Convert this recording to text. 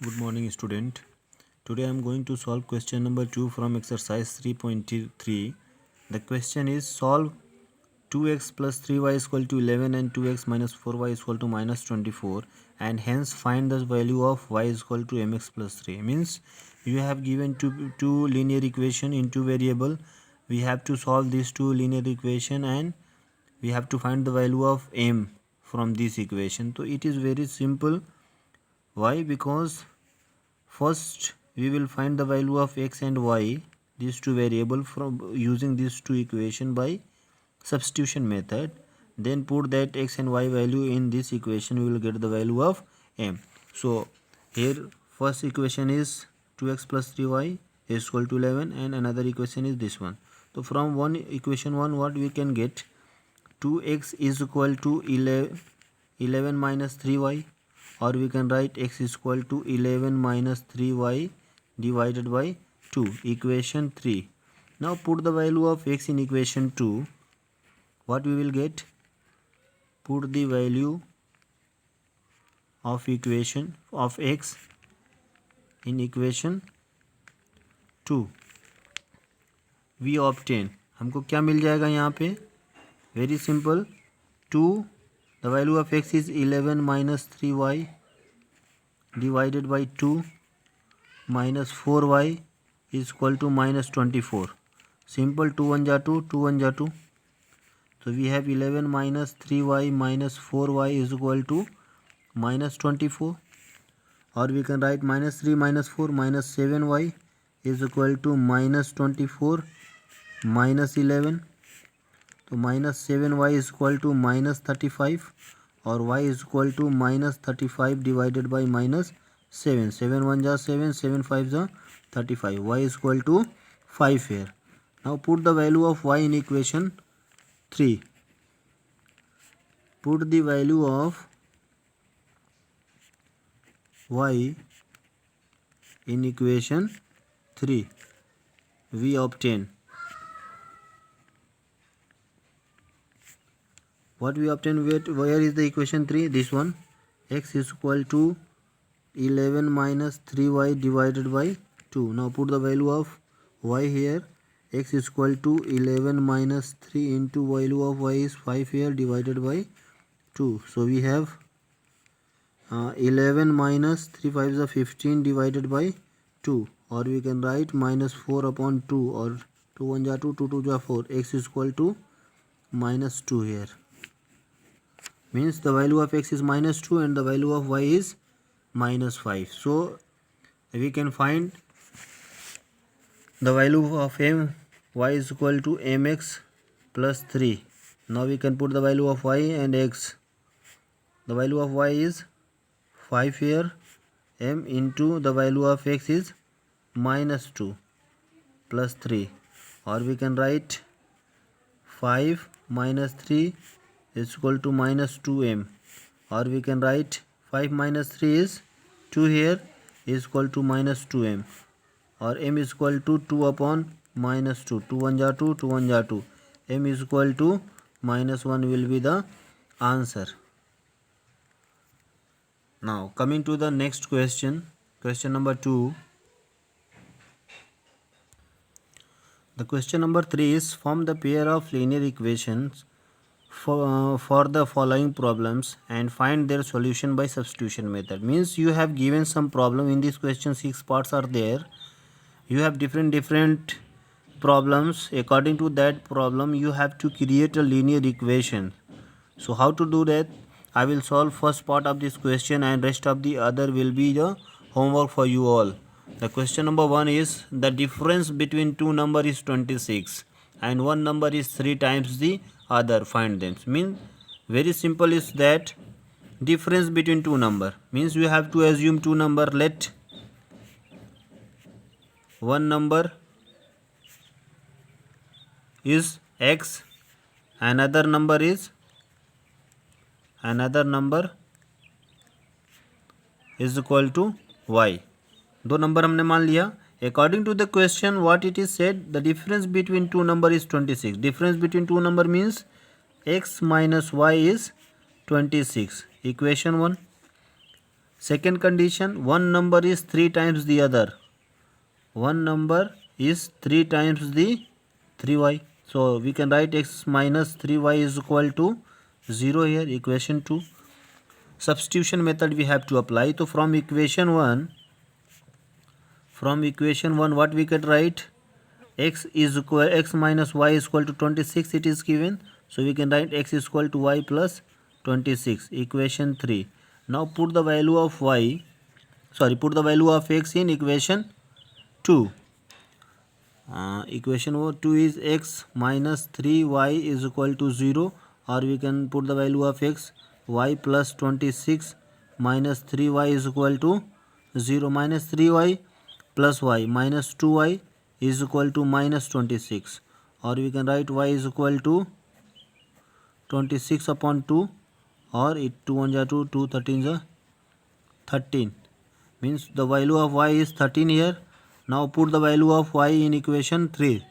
Good morning, student. Today I am going to solve question number 2 from exercise 3.3. The question is solve 2x plus 3y is equal to 11 and 2x minus 4y is equal to minus 24, and hence find the value of y is equal to mx plus 3. Means you have given two linear equation in two variable. We have to solve these two linear equation and we have to find the value of m from this equation. So it is very simple. Why? Because first we will find the value of x and y, these two variable, from using these two equation by substitution method. Then put that x and y value in this equation, we will get the value of m. So here first equation is 2x plus 3y is equal to 11, and another equation is this one. So from one equation one, what we can get? 2x is equal to 11 minus 3y, or we can write x is equal to 11 minus 3y divided by 2, equation 3. Now put the value of x in equation 2. What we will get? Put the value of equation of x in equation 2. We obtain, हमको क्या मिल जाएगा यहाँ पे? Very simple. 2, the value of x is 11 minus 3y divided by 2 minus 4y is equal to minus 24. Simple, 2 1 जा 2, 2 1 जा 2. So we have 11 minus 3y minus 4y is equal to minus 24. Or we can write minus 3 minus 4 minus 7y is equal to minus 24 minus 11. तो minus 7y is equal to minus 35, और y is equal to minus 35 divided by minus 7. 7 1 जा 7, 7 5 जा 35. Y is equal to 5 here. Now put the value of y in equation 3. Put the value of y in equation 3. We obtain, what we obtain? Where is the equation 3? This one. X is equal to 11 minus 3y divided by 2. Now put the value of y here. X is equal to 11 minus 3 into value of y is 5 here divided by 2. So we have 11 minus 3 5 is 15 divided by 2, or we can write minus 4 upon 2, or 2 1 ja 2, 2 2 ja 4. X is equal to minus 2 here. Means the value of x is minus 2 and the value of y is minus 5. So we can find the value of m. Y is equal to mx plus 3. Now we can put the value of y and x. The value of y is 5 here, m into the value of x is minus 2 plus 3, or we can write 5 minus 3 is equal to minus 2m, or we can write 5 minus 3 is 2 here is equal to minus 2m, or m is equal to 2 upon minus 2. 2 1 ja 2, 2 1 ja 2. M is equal to minus 1 will be the answer. Now coming to the next question, question number 2. The question number 3 is form the pair of linear equations for the following problems and find their solution by substitution method. Means you have given some problem in this question. 6 parts are there. You have different problems. According to that problem, you have to create a linear equation. So how to do that? I will solve first part of this question and rest of the other will be the homework for you all. The question number 1 is the difference between two number is 26 and one number is 3 times the other. Find them. Means very simple is that difference between two number. Means you have to assume two number. Let one number is x, another number is equal to y. दो number हमने मान लिया. According to the question, what it is said, the difference between two number is 26. Difference between two number means x minus y is 26. Equation 1. Second condition, one number is 3 times the other. One number is 3 times the 3y. So we can write x minus 3y is equal to 0 here, equation 2. Substitution method we have to apply. So from equation 1 what we can write, x minus y is equal to 26 it is given. So we can write x is equal to y plus 26, equation 3. Now put the value of x in equation 2. Equation 2 is x minus 3y is equal to 0, or we can put the value of x, y plus 26 minus 3y is equal to 0. Minus 3y plus y minus 2y is equal to minus 26, or we can write y is equal to 26 upon 2, or 2 1 ja 2, 2 13 ja 13, means the value of y is 13 here. Now put the value of y in equation 3.